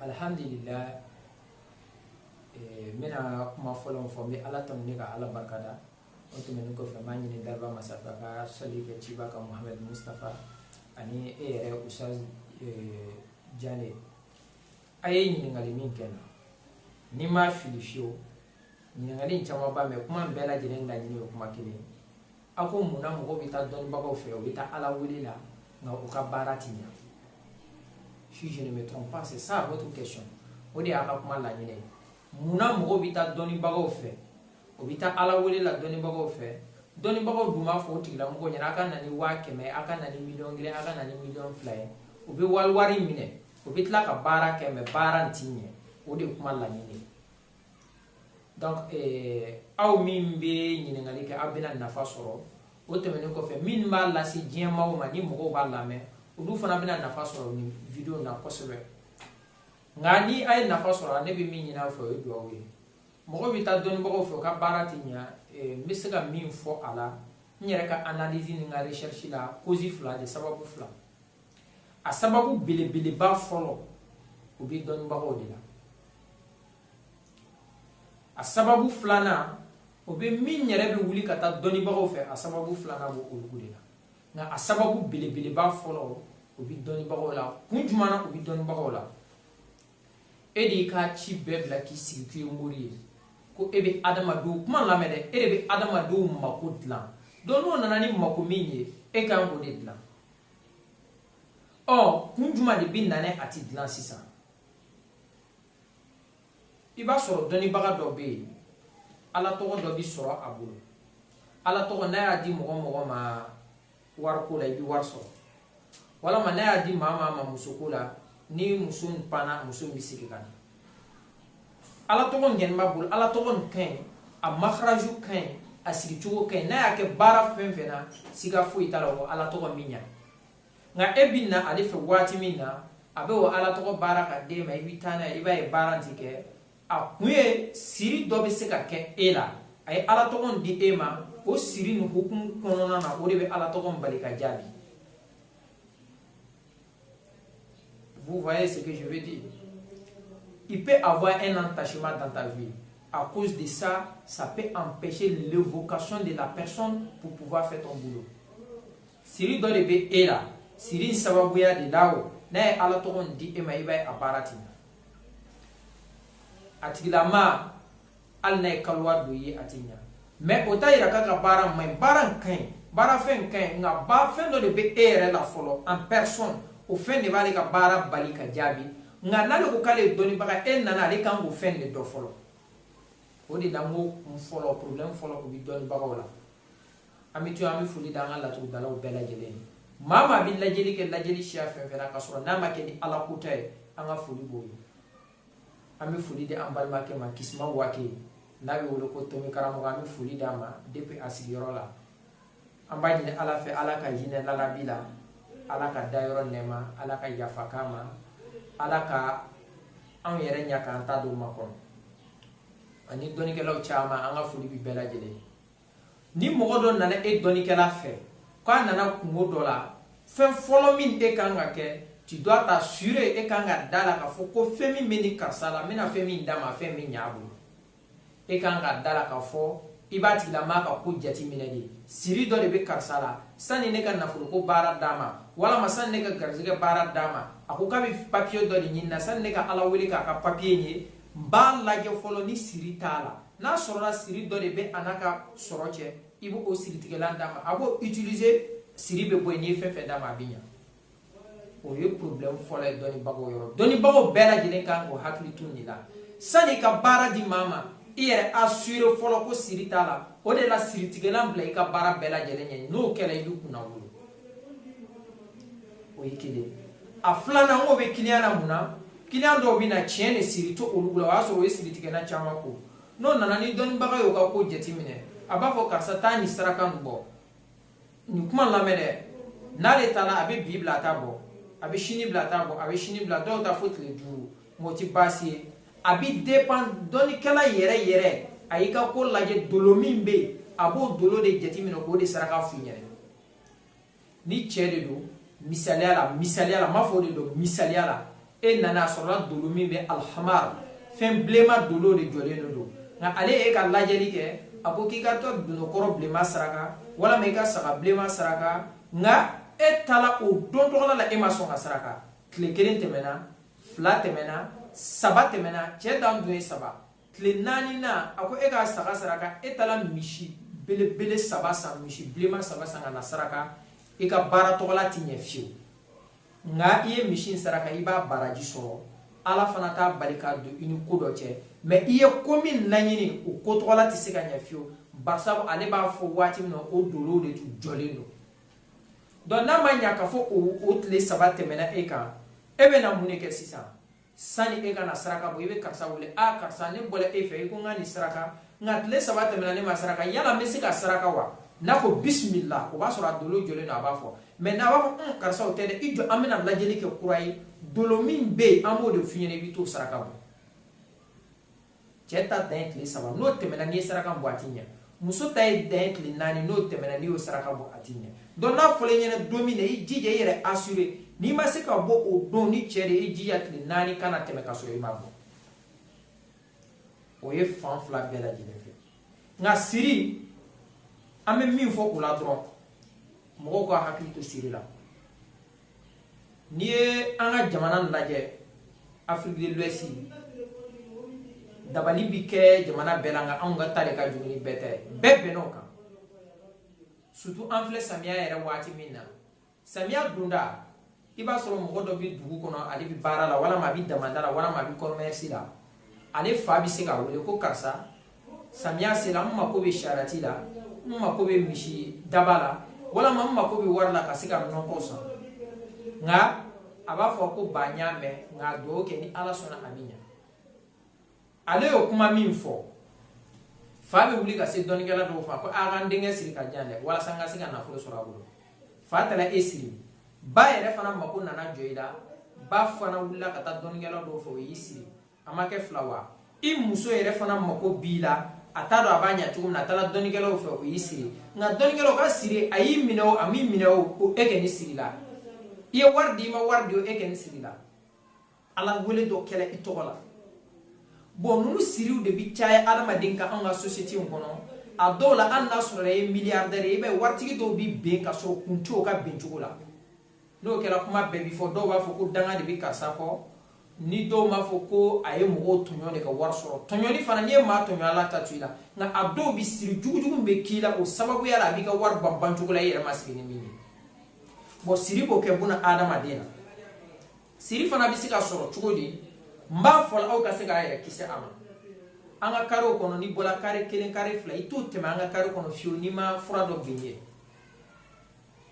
alhamdulillah mena kuma fɔlɔ fɔ n bɛ ala tanu ne ka ala barikada o tɛmɛnen kɔfɛ n b'a ɲini Darba Masaka ka sɔli kɛ ciba kan Muhammed Mustafa ani yɛrɛ Usaz Jane a ye ɲininkali min kɛ na ni m'a fili fiyewu ɲininkali caman b'a mɛn kuma bɛɛ lajɛlen laɲini o kuma kelen a ko munna mɔgɔw bɛ taa dɔnnibagaw fɛ u bɛ taa ala wele la nka u ka baara ti ɲa si je ne me trompe pas c'est ça votre question o de y'a ka kuma laɲini ye munna mɔgɔw bɛ taa dɔnnibagaw fɛ u bɛ taa ala wele la dɔnnibagaw fɛ dɔnnibagaw dun b'a fɔ o tigilamɔgɔ ɲɛna a ka na ni 100,000 a ka na ni 1,000,000 a ka na ni 2,000,000 ye u bɛ wari minɛ u bɛ tila ka baara kɛ mɛ baara ti ɲɛ o de kuma laɲini ye donc aw min bɛ ɲininkali kɛ aw bɛna nafa sɔrɔ o tɛmɛnen kɔfɛ min b'a lase diɲɛ maaw ma ni mɔgɔw b'a lamɛn olu fana bɛna nafa sɔrɔ nin video na kosɛbɛ nka ni a ye nafa sɔrɔ ne bɛ min ɲini aw fɛ o ye dugawu ye mɔgɔw bɛ taa dɔnnibagaw fɛ u ka baara ti ɲa n bɛ se ka min fɔ a la n yɛrɛ ka analyse ni n ka recherche la cause fila de sababu fila a sababu belebeleba fɔlɔ o bɛ dɔnnibagaw de la a sababu filanan o bɛ min yɛrɛ bɛ wuli ka taa dɔnnibagaw fɛ a sababu filanan b'o olu de la nka a sababu belebeleba fɔlɔ o bɛ dɔnnibagaw la kun jumɛn na o bɛ dɔnnibagaw la e de y'i ka ci bɛɛ bila k'i sigi k'i ye mori ye ko e bɛ adamadenw kuma lamɛn dɛ e de bɛ adamadenw mako dilan donc n'o nana ni mako min ye e kan k'o de dilan kun jumɛn de bɛ na a ti dilan sisan i b'a sɔrɔ dɔnnibaga dɔ bɛ yen ala tɔgɔ dɔ bɛ sɔrɔ a bolo ala tɔgɔ n'a y'a di mɔgɔ ma wariko la i bɛ wari sɔrɔ walama n'a y'a di maa ma musoko la ni muso panna muso bɛ sigi ka na ala tɔgɔ ɲɛni b'a bolo ala tɔgɔ nin ka ɲi a makaraju ka ɲi a sigicogo ka ɲi n'a y'a kɛ baara fɛn fɛn na siga foyi t'a la o ala tɔgɔ min ɲa nka e bɛ na ale fɛ waati min na a bɛ o ala tɔgɔ baara ka d'e ma i bɛ taa n'a ye i b'a ye baara ti kɛ a kun ye siri dɔ bɛ se ka kɛ e la a ye ala tɔgɔ di e ma o siri nin hukumu kɔnɔna na o de bɛ ala tɔgɔ bali ka jaabi vous voyez ce que je veux dire il peut avoir un entachement dans ta vie à cause de ça ça peut empêcher l'évocation de la personne pour pouvoir faire ton boulot siri dɔ de bɛ e la siri sababuya de la o n'a ye ala tɔgɔ di e ma i b'a ye a baara ti a tigilama hali n'a ye kaliwa don ye a ti ɲa mais o t'a yira k'a ka baara man ɲi baara in ka ɲi baara fɛn ka ɲi nka fɛn dɔ de bɛ e yɛrɛ la fɔlɔ en personne o fɛn de b'ale ka baara bali ka jaabi nka n'ale ko k'ale ye dɔnnibaga e nana ale kan k'o fɛn de dɔ fɔlɔ o de la n ko kun fɔlɔ problème fɔlɔ o bɛ dɔnnibagaw la an bɛ to an bɛ foli da an ka laturudalaw bɛɛ lajɛlen ye maa maa bɛ lajɛli kɛ lajɛli siya fɛn fɛn na ka sɔrɔ n'a ma kɛ ni ala kota ye an ka foli b'o ye an bɛ foli di an balimakɛ ma Kisuma Wake n'a bɛ wele ko Tomi karamɔgɔ an bɛ foli d'a ma depuis a sigiyɔrɔ la an b'a ɲini ala fɛ ala ka hinɛ lalabi la ala ka dayɔrɔ nɛɛma ala ka yafa k'a ma ala ka anw yɛrɛ ɲa k'an ta don makɔnɔ ani dɔnnikɛlaw caman an ka foli bɛ bɛɛ lajɛlen ni mɔgɔ dɔ nana e dɔnnikɛla fɛ k'a nana kungo dɔ la fɛn fɔlɔ min e kan ka kɛ tu dois t'assurer e kan ka da la k'a fɔ ko fɛn min bɛ ni karisa la n bɛna fɛn min d'a ma fɛn min ɲ'a bolo e kan ka da la k'a fɔ i b'a tigilama ka ko jateminɛ de siri dɔ de bɛ karisa la sani ne ka nafoloko baara d'a ma walama sani ne ka garizɛgɛ baara d'a ma a ko k'a bɛ papiye dɔ de ɲini na sani ne ka ala wele k'a ka papiye ye n b'a lajɛ fɔlɔ ni siri t'a la n'a sɔrɔla siri dɔ de bɛ a n'a ka sɔrɔ cɛ i b'o siritigɛlan d'a ma a b'o utiliser siri bɛ bɔ yen n'i ye fɛn fɛn d'a ma a bɛ ɲa o ye problème fɔlɔ ye dɔnnibagaw yɔrɔ dɔnnibagaw bɛɛ lajɛlen kan k'o hakili to nin la sani ka baara di maa ma i yɛrɛ assurer fɔlɔ ko siri t'a la o de la siritigɛlan bila i ka baara bɛɛ lajɛlen ɲɛ n'o kɛra i bɛ kunna wolo o ye kelen a filanan o bɛ client na mun na client dɔw bɛ na tiɲɛ de siri to olu bolo o y'a sɔrɔ o ye siritigɛlan caman ko n'o nana ni dɔnnibaga y'o ka ko jateminɛ a b'a fɔ karisa taa nin saraka nin bɔ nin kuma lamɛn dɛ n'ale taara a bɛ bi bila a t'a bɔ a bɛ sini bila a t'a bɔ a bɛ sini bila dɔw ta fo tile 5 o tɛ baasi ye a bɛ dépend dɔnnikɛla yɛrɛ a y'i ka ko lajɛ dolo min bɛ yen a b'o dolo de jateminɛ k'o de saraka f'i ɲɛna ni cɛ de don misaliya la n m'a fɔ o de don misaliya la e nana sɔrɔla dolo min bɛ alhamar fɛn bilenma dolo de jɔlen do nka ale e ka lajɛli kɛ a ko k'i ka to donokɔrɔ bilenma saraka walama i ka saga bilenma saraka nka e taala o don tɔgɔla la e ma sɔn ka saraka tile 1 tɛmɛna 2 tɛmɛna 3 tɛmɛna cɛ dan dun ye 3 tile 4 na a ko e ka saga saraka e taala misi belebele 3 san misi bilenma 3 san ka na saraka i ka baara tɔgɔla ti ɲɛ fiyewu nga i ye misi saraka i b'a baraji sɔrɔ ala fana t'a bali ka don i ni ko dɔ cɛ mɛ i ye ko min laɲini o ko tɔgɔla tɛ se ka ɲɛ fiyewu barisabu ale b'a fɔ waati min na o dolow de tun jɔlen do donc n'a ma ɲa k'a fɔ o tile 3 tɛmɛna e kan e bɛna mun de kɛ sisan sani e ka na saraka bɔ i bɛ karisa wele a karisa ne bɔra e fɛ i ko n ka nin saraka nka tile 3 tɛmɛna ne ma saraka yala n bɛ se ka saraka wa n'a ko bisimila o b'a sɔrɔ a dolo jɔlen do a b'a fɔ mɛ n'a b'a fɔ karisa o tɛ dɛ i jɔ an bɛna lajɛli kɛ kura ye dolo min bɛ yen an b'o de f'i ɲɛna i bɛ t'o saraka bɔ cɛ ta dan ye tile 3 n'o tɛmɛna n'i ye saraka bɔ a ti ɲɛ muso ta ye dan ye tile 4 n'o tɛmɛna n'i y'o saraka bɔ a ti ɲɛ donc n'a fɔra i ɲɛna don min na i jija i yɛrɛ assuré n'i ma se ka bɔ o don ni cɛ de i jija tile 4 kana tɛmɛ ka sɔrɔ i ma bɔ o ye fan fila bɛɛ lajɛlen fɛ nka siri an bɛ min fɔ o la dɔrɔn mɔgɔw ka hakili to siri la n'i ye an ka jamana lajɛ Afrique de l'Ouest dabali bi kɛ jamana bɛɛ la nka anw ka ta de ka jugu ni bɛɛ tɛ bɛɛ bɛnn'o kan surtout an filɛ samiya yɛrɛ waati min na samiya donda i b'a sɔrɔ mɔgɔ dɔ bɛ dugu kɔnɔ ale bɛ baara la walama a bɛ damada la walama a bɛ commerce la ale fa bɛ se k'a wele ko karisa samiya sera n mako bɛ sarati la n mako bɛ misi daba la walama n mako bɛ wari la ka se ka nɔgɔ san nka a b'a fɔ ko ba n y'a mɛn nka dugawu kɛ ni ala sɔnna a bɛ ɲɛ ale y'o kuma min fɔ fa bɛ wuli ka se dɔnnikɛla dɔw fa ko a ka n denkɛ siri ka jan dɛ walasa n ka se ka nafolo sɔrɔ a bolo fa taara e siri ba yɛrɛ fana mako nana jɔ i la ba fana wulila ka taa dɔnnikɛla dɔw fɛ o y'i siri a ma kɛ fila wa i muso yɛrɛ fana mako b'i la a t'a dɔn a b'a ɲɛ cogo min na a taara dɔnnikɛlaw fɛ o y'i siri nka dɔnnikɛlaw ka siri a y'i minɛ o a m'i minɛ o e kɛ ni siri la i ye wari di i ma wari di o e kɛ ni siri la ala wele dɔ kɛlɛ i tɔgɔ la bon ninnu siriw de bi caya adamaden ka an ka société in kɔnɔ a dɔw la hali n'a sɔrɔ i ye milliardaire ye i b'a ye waritigi dɔw bi ben ka sɔrɔ kun t'o ka ben cogo la n'o kɛra kuma bɛɛ bi fɔ dɔw b'a fɔ ko danga de bi karisa kɔ ni dɔw b'a fɔ ko a ye mɔgɔw tɔɲɔ de ka wari sɔrɔ tɔɲɔni fana n'i ye maa tɔɲɔ ala ta to i la nka a dɔw bi siri jugujugu bɛ k'i la o sababuya la a b'i ka wari ban cogo la i yɛrɛ ma sigi ni min ye bon siri b'o kɛ buna adamaden na siri fana bɛ se ka sɔrɔ cogo di n b'a fɔ aw ka se k'a yɛrɛ kisi a ma an ka karew kɔnɔ n'i bɔra kare 1 kare 2 i t'o tɛmɛ an ka kare kɔnɔ fiyewu n'i ma fura dɔ bin ye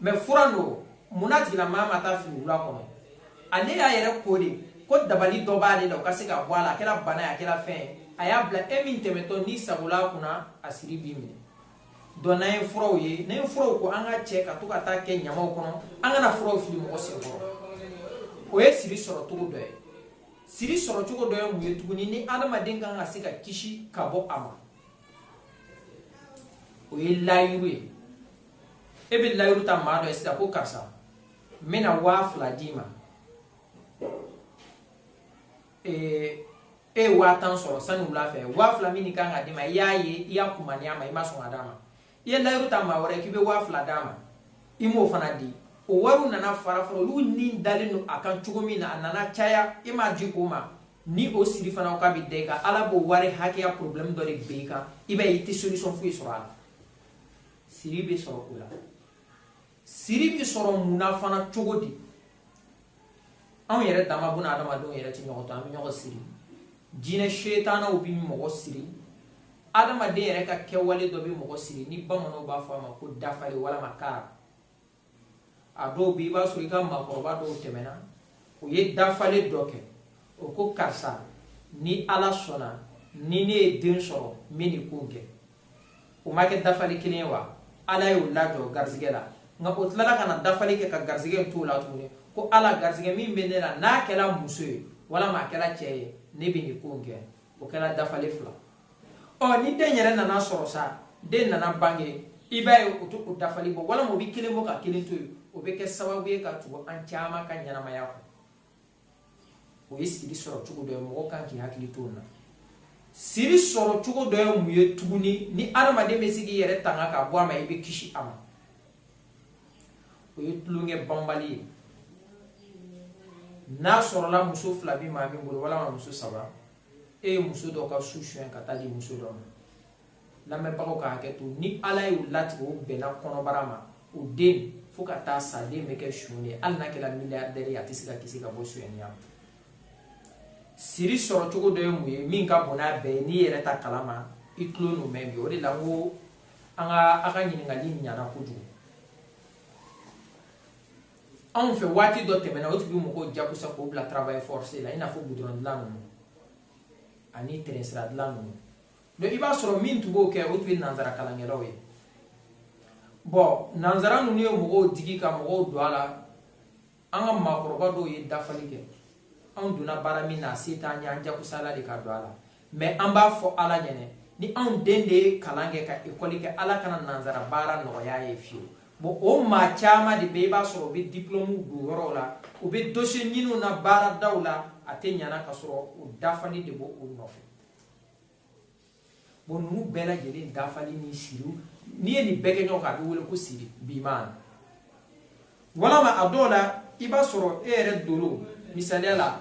mais fura no munna tigilamaa ma taa fili wula kɔnɔ ale y'a yɛrɛ ko de ko dabali dɔ b'ale la o ka se ka bɔ a la a kɛra bana ye a kɛra fɛn ye a y'a bila e min tɛmɛtɔ n'i sagola a kunna a siri b'i minɛ donc n'an ye furaw ye n'an ye furaw ko an ka cɛ ka to ka taa kɛ ɲamaw kɔnɔ an kana furaw fili mɔgɔ senkɔrɔ o ye siri sɔrɔ cogo dɔ ye siri sɔrɔ cogo dɔ ye mun ye tuguni ni adamaden kan ka se ka kisi ka bɔ a ma o ye layiru ye e bɛ layiru ta maa dɔ ye sisan ko karisa n bɛna 2000 d'i ma e ye 5000 sɔrɔ sani wula fɛ 2000 min kan ka d'i ma i y'a ye i y'a kumaniya ma i ma sɔn ka d'a ma i ye layiru ta maa wɛrɛ k'i bɛ 2000 d'a ma i m'o fana di o wariw nana fara fara olu ni dalen don a kan cogo min na a nana caya i m'a di o ma ni o siri fana ka bɛ da i kan ala b'o wari hakɛya problème dɔ de bin i kan i b'a ye i tɛ solution foyi sɔrɔ a la siri bɛ sɔrɔ o la siri bɛ sɔrɔ mun na fana cogo di anw yɛrɛ dama buna adamadenw yɛrɛ tɛ ɲɔgɔn to an bɛ ɲɔgɔn siri jinɛ setanaw bɛ mɔgɔ siri adamaden yɛrɛ ka kɛwale dɔ bɛ mɔgɔ siri ni bamananw b'a fɔ a ma ko dafali walama kara a dɔw bɛ i b'a sɔrɔ i ka maakɔrɔba dɔw tɛmɛna o ye dafale dɔ kɛ o ko karisa ni ala sɔnna ni ne ye den sɔrɔ n bɛ nin ko kɛ o ma kɛ dafali kelen ye wa ala y'o lajɔ garizigɛ la nka o tilala ka na dafali kɛ ka garizigɛ in t'o la tuguni ko ala garizigɛ min bɛ ne la n'a kɛra muso ye walama a kɛra cɛ ye ne bɛ nin ko kɛ o kɛra dafali 2 ni den yɛrɛ nana sɔrɔ sa den nana bange i b'a ye o to o dafali bɔ walama o bɛ kelen bɔ ka 1 to yen o bɛ kɛ sababu ye ka tugu an caman ka ɲɛnamaya kɔ o ye siri sɔrɔ cogo dɔ ye siri bɛ sɔrɔ mun na fana cogo di anw yɛrɛ dama buna adamadenw yɛrɛ tɛ ɲɔgɔn to an bɛ ɲɔgɔn siri jinɛ setanaw bɛ mɔgɔ siri adamaden yɛrɛ ka kɛwale dɔ bɛ mɔgɔ siri ni bamananw b'a fɔ a ma ko dafali walama kara a dɔw bɛ i b'a sɔrɔ i ka maakɔrɔba dɔw tɛmɛna o ye dafale dɔ kɛ o ko karisa ni ala sɔnna ni ne ye den sɔrɔ n bɛ nin ko kɛ o ma kɛ dafali kelen ye wa ala y'o lajɔ garizigɛ la nka o tilala ka na dafali kɛ ka garizigɛ in t'o la tuguni ko ala garizigɛ min bɛ ne la n'a kɛra muso ye walama a kɛra cɛ ye ne bɛ nin ko kɛ o kɛra dafali 2 ni den yɛrɛ nana sɔrɔ sa den nana bange i b'a ye o to o dafali bɔ walama o bɛ kelen bɔ ka 1 to yen o bɛ kɛ sababu ye ka tugu an caman ka ɲɛnamaya kɔ o ye siri sɔrɔ cogo dɔ ye mɔgɔ kan k'i hakili to na siri sɔrɔ cogo dɔ ye mun ye tuguni ni adamaden bɛ se k'i yɛrɛ tanga ka bɔ a ma i bɛ kisi a ma o ye tulonkɛ banbali ye n'a sɔrɔla muso 2 bi maa min bolo walama muso 3 e ye muso dɔ ka su suɲɛ ka taa di muso dɔ ma lamɛnbagaw ka hakɛ to ni ala y'u latigɛ o bɛnna kɔnɔbara ma o den fo ka taa sa den bɛ kɛ suɲɛ ye hali n'a kɛra miliyardɛri ye a tɛ se ka kisi ka bɔ suɲɛniya ma siri sɔrɔ cogo dɔ ye mun ye min ka bon n'a bɛɛ ye n'i yɛrɛ ta kalama i tulo n'o mɛn bi o de la n ko a ka ɲininkali ɲana kojugu anw fɛ waati dɔ tɛmɛna o tigi mɔgɔw jagosa k'o bila travail forcé la i n'a fɔ goudron dilan ninnu ani terrain sira dilan ninnu donc i b'a sɔrɔ min tun b'o kɛ o tun ye nanzara kalankɛlaw ye bon nanzara ninnu ye mɔgɔw digi ka mɔgɔw don a la an ka maakɔrɔba dɔw ye dafali kɛ anw donna baara min na a se t'an ye an jagosala de ka don a la mais an b'a fɔ ala ɲɛnɛ ni anw den de ye kalan kɛ ka école kɛ ala kana nanzara baara nɔgɔya ye fiyewu bon o maa caman de bɛ i b'a sɔrɔ u bɛ diplôme don yɔrɔw la u bɛ dossier ɲiniw na baaradaw la a tɛ ɲana ka sɔrɔ o dafali de b'o o nɔfɛ bon ninnu bɛɛ lajɛlen dafali ni siriw n'i ye nin bɛɛ kɛ ɲɔgɔn kan a bɛ wele ko siri biman walama a dɔw la i b'a sɔrɔ e yɛrɛ dolo misaliya la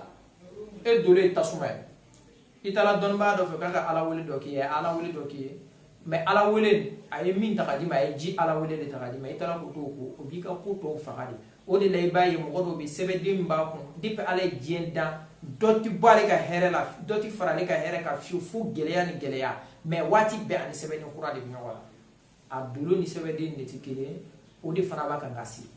e dolo ye tasuma ye i taara dɔnnibaa dɔ fɛ k'a ka ala wele dɔ k'i ye ala wele dɔ k'i ye mais ala wele a ye min ta ka di ma a ye ji ala wele de ta ka di ma i taara k'o to ko o b'i ka ko tɔw faga de o de la i b'a ye mɔgɔ dɔw bɛ sɛbɛden min b'a kun depuis ala ye diɲɛ dan dɔ tɛ bɔ ale ka hɛrɛ la dɔ tɛ fara ale ka hɛrɛ kan fiyewu fo gɛlɛya ni gɛlɛya mais waati bɛɛ ani sɛbɛden kura de bɛ ɲɔgɔn la a dolo ni sɛbɛden de tɛ kelen ye o de fana b'a kan ka siri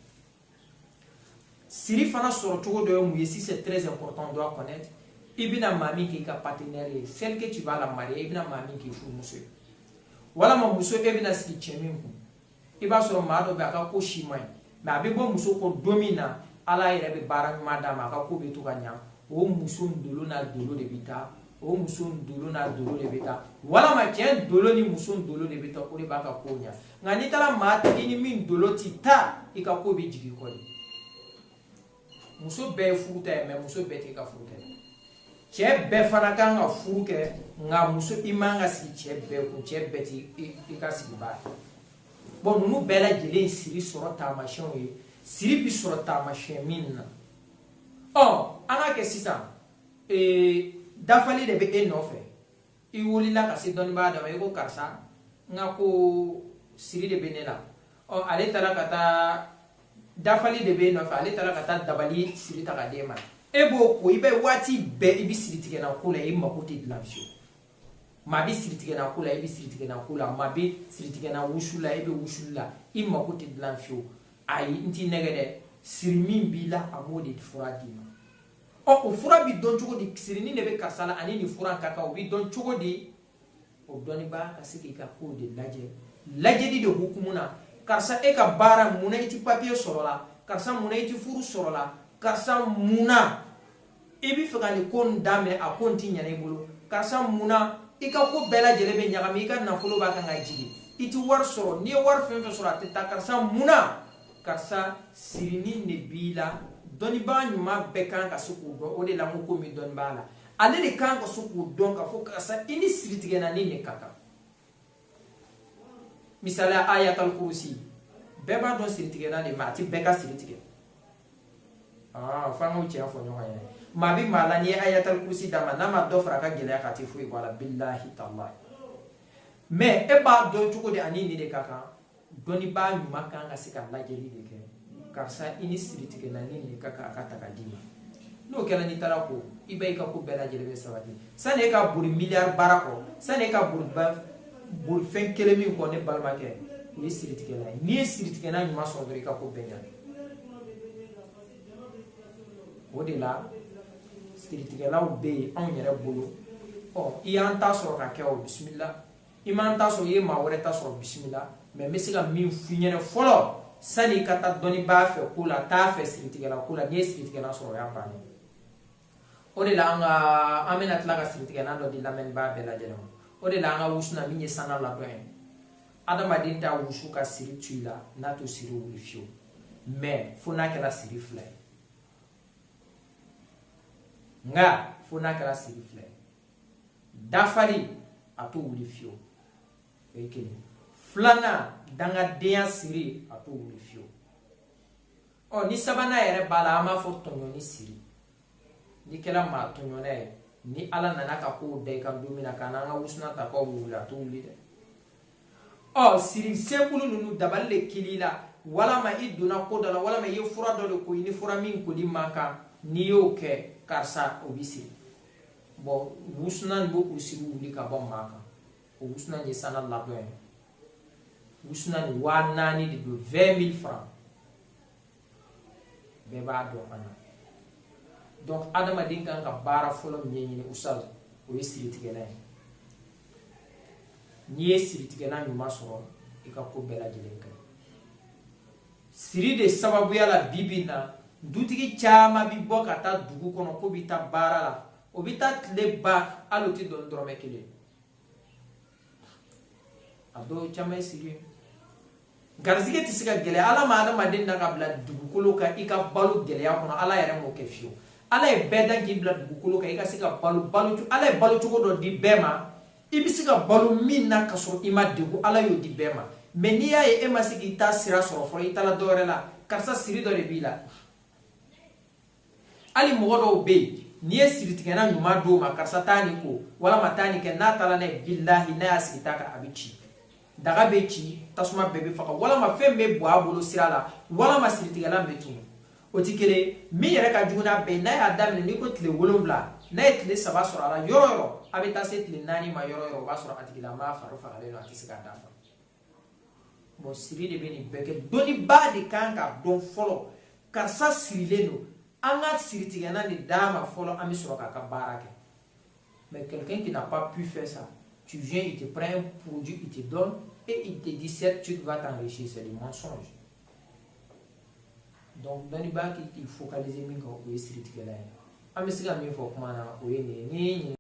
siri fana sɔrɔ cogo dɔ ye mun ye si c'est très important on doit connaître i bɛna maa min k'i ka partenaire ye celle que tu vas la marier i bɛna maa min k'i furumuso ye walama muso e bɛna sigi cɛ min kun i b'a sɔrɔ maa dɔ bɛ a ka ko si man ɲi mais a bɛ bɔ muso kɔ don min na ala yɛrɛ bɛ baara ɲuman d'a ma a ka ko bɛ to ka ɲa o muso dolo n'a dolo de bɛ taa o muso dolo n'a dolo de bɛ taa walama cɛ dolo ni muso dolo de bɛ taa o de b'a ka ko ɲa nka n'i taara maa ta i ni min dolo ti taa i ka ko bɛ jigin kɔ de muso bɛɛ ye furu ta ye mais muso bɛɛ tɛ ka furu ta ye cɛ bɛɛ fana kan ka furu kɛ nka muso i man ka sigi cɛ bɛɛ kun cɛ bɛɛ tɛ i ka sigi baara bon ninnu bɛɛ lajɛlen siri sɔrɔ taamasiyɛnw ye siri bi sɔrɔ taamasiyɛn min na an ka kɛ sisan dafali de bɛ e nɔfɛ i wulila ka se dɔnnibaa dɔ ma i ko karisa n ka ko siri de bɛ ne la ale taara ka taa dafali de bɛ e nɔfɛ ale taara ka taa dabali siri ta ka d'e ma e b'o ko i bɛ waati bɛɛ i bɛ siri tigɛna ko la i mako tɛ dilan fiyewu maa bɛ siri tigɛna ko la i bɛ siri tigɛna ko la maa bɛ siri tigɛna wusu la i bɛ wusu la i mako tɛ dilan fiyewu ayi n t'i nɛgɛ dɛ siri min b'i la a b'o de fura d'i ma o fura bi dɔn cogo di sirinin de bɛ karisa la ani nin fura ka kan o bi dɔn cogo di o dɔnnibaa ka se k'i ka kow de lajɛ lajɛli de hukumu na karisa e ka baara munna i ti papiye sɔrɔ la karisa munna i ti furu sɔrɔ la karisa munna i bɛ fɛ ka nin ko nin daminɛ a ko nin ti ɲɛna i bolo karisa munna i ka ko bɛɛ lajɛlen bɛ ɲagami i ka nafolo b'a kan ka jigin i ti wari sɔrɔ n'i ye wari fɛn fɛn sɔrɔ a tɛ taa karisa munna karisa sirinin de b'i la dɔnnibaa ɲuman bɛɛ kan ka se k'o dɔn o de la n ko min dɔnnibaa la ale de kan ka se k'o dɔn ka fɔ karisa i ni siri tigɛna ni ne ka kan misaliya ayatal kurusi bɛɛ b'a dɔn siri tigɛna de ma a ti bɛɛ ka siri tigɛ f'an k'o tiɲɛ fɔ ɲɔgɔn ye maa bɛ maa la n'i ye ayatal kurusi d'a ma n'a ma dɔ fara a ka gɛlɛya kan a ti foyi bɔ a la bilahi talahi mais e b'a dɔn cogo di ani nin de ka kan dɔnnibaa ɲuman kan ka se ka lajɛli de kɛ karisa i ni siri tigɛna ni nin ka kan a ka ta ka d'i ma n'o kɛra n'i taara ko i b'a i ka ko bɛɛ lajɛlen bɛ sabati sani e ka boli miliyari baara kɔ sani e ka boli fɛn kelen min kɔ ne balimakɛ o ye siri tigɛna ye n'i ye siri tigɛna ɲuman sɔrɔ dɔrɔn i ka ko bɛɛ ɲana o de la siri tigɛlaw bɛ yen anw yɛrɛ bolo i y'an ta sɔrɔ ka kɛ o bisimila i m'an ta sɔrɔ i ye maa wɛrɛ ta sɔrɔ bisimila mais n bɛ se ka min f'i ɲɛna fɔlɔ sani i ka taa dɔnnibaa fɛ ko la t'a fɛ siri tigɛla ko la n'i ye siri tigɛla sɔrɔ o y'a bannen o de la an bɛna tila ka siri tigɛna dɔ di lamɛnibaa bɛɛ lajɛlen ma o de la an ka wusu na min ye sanga ladɔn ye adamaden t'a wusu ka siri tu i la n'a to siri wuli fiyewu mais fo n'a kɛra siri fila ye nga fo n'a kɛra siri filɛ dafali a t'o wuli fiyewu o ye kelen filanan dangadenya siri a t'o wuli fiyewu ni sabanan yɛrɛ b'a la an b'a fɔ tɔɲɔni siri ni kɛra maa tɔɲɔna ye ni ala nana ka kow da i kan don min na ka n'an ka wusuna ta k'aw wuli a t'o wuli dɛ siri senkulu ninnu dabali le kili la walama i donna ko dɔ la walama i ye fura dɔ de ko i ni fura min koli man kan n'i y'o kɛ karisa o bi siri wusuna nin b'o siri wuli ka bɔ maa kan o wusuna ye sana ladɔn ye wusuna nin 4,000 de don 20,000 francs bɛɛ b'a dɔn an na donc adamaden kan ka baara fɔlɔ min ɲɛɲini usal o ye siritigɛla ye n'i ye siritigɛla ɲuman sɔrɔ i ka ko bɛɛ lajɛlen kɛ siri de sababuya la bibi na dutigi caman bi bɔ ka taa dugu kɔnɔ ko bi taa baara la o bi taa tile ba hali o ti dɔn dɔrɔmɛ kelen a dɔw caman ye siri ye garizigɛ tɛ se ka gɛlɛya ala ma adamaden na ka bila dugukolo kan i ka balo gɛlɛya kɔnɔ ala yɛrɛ m'o kɛ fiyewu ala ye bɛɛ dan k'i bila dugukolo kan i ka se ka balo ala ye balo cogo dɔ di bɛɛ ma i bɛ se ka balo min na ka sɔrɔ i ma degun ala y'o di bɛɛ ma mais n'i y'a ye e ma se k'i ta sira sɔrɔ fɔlɔ i taara dɔ wɛrɛ la karisa siri dɔ de b'i la hali mɔgɔ dɔw bɛ yen n'i ye siritigɛla ɲuman d'o ma karisa taa nin ko walama taa nin kɛ n'a taara n'a ye bilahi n'a y'a sigi ta kan a bɛ ci daga bɛ ci tasuma bɛɛ bɛ faga walama fɛn bɛ bɔ a bolo sira la walama siritigɛla bɛ tunu o ti kelen min yɛrɛ ka jugu n'a bɛɛ ye n'a y'a daminɛ n'i ko tile 7 n'a ye tile 3 sɔrɔ a la yɔrɔ o yɔrɔ a bɛ taa se tile 4 ma yɔrɔ o yɔrɔ o b'a sɔrɔ a tigilama fari fagalen don a tɛ se k'a dafa siri de bɛ nin bɛɛ kɛ dɔnnibaa de kan ka dɔn fɔlɔ karisa sirilen don an ka siritigɛla de d'a ma fɔlɔ an bɛ sɔrɔ k'a ka baara kɛ mais quelqu'un qui n'a pas pu faire ça tu viens il te prend un produit il te donne et il te dit certes tu vas t'enrichir c'est du mensonge donc dɔnnibaa k'i focaliser min kan o ye siritigɛla ye an bɛ se ka min fɔ kuma na o ye nin ye